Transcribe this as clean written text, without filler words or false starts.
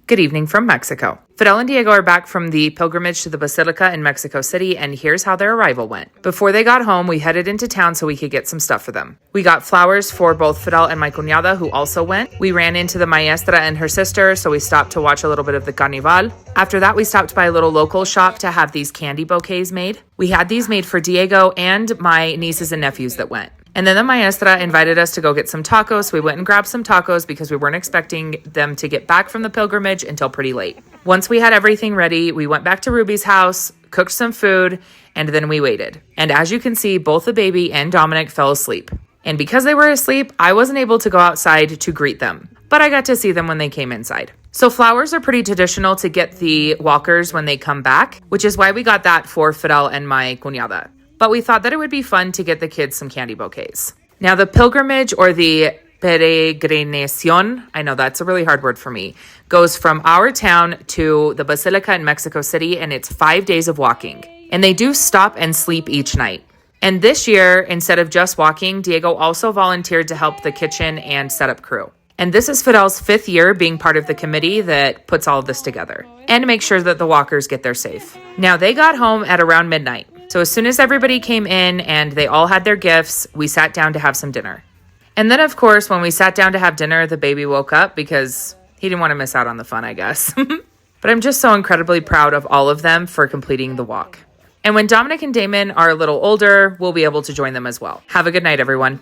Good evening from Mexico. Fidel and Diego are back from the pilgrimage to the Basilica in Mexico City, and here's how their arrival went. Before they got home, we headed into town so we could get some stuff for them. We got flowers for both Fidel and my cuñada, who also went. We ran into the maestra and her sister, so we stopped to watch a little bit of the carnival. After that, we stopped by a little local shop to have these candy bouquets made. We had these made for Diego and my nieces and nephews that went. And then the maestra invited us to go get some tacos. We went and grabbed some tacos because we weren't expecting them to get back from the pilgrimage until pretty late. Once we had everything ready, we went back to Ruby's house, cooked some food, and then we waited. And as you can see, both the baby and Dominic fell asleep. And because they were asleep, I wasn't able to go outside to greet them, but I got to see them when they came inside. So flowers are pretty traditional to get the walkers when they come back, which is why we got that for Fidel and my cuñada. But we thought that it would be fun to get the kids some candy bouquets. Now, the pilgrimage or the peregrinación, I know that's a really hard word for me, goes from our town to the Basilica in Mexico City, and it's 5 days of walking. And they do stop and sleep each night. And this year, instead of just walking, Diego also volunteered to help the kitchen and setup crew. And this is Fidel's 5th year being part of the committee that puts all of this together and makes sure that the walkers get there safe. Now, they got home at around midnight. So as soon as everybody came in and they all had their gifts, we sat down to have some dinner. And then, of course, when we sat down to have dinner, the baby woke up because he didn't want to miss out on the fun, I guess. But I'm just so incredibly proud of all of them for completing the walk. And when Dominic and Damon are a little older, we'll be able to join them as well. Have a good night, everyone.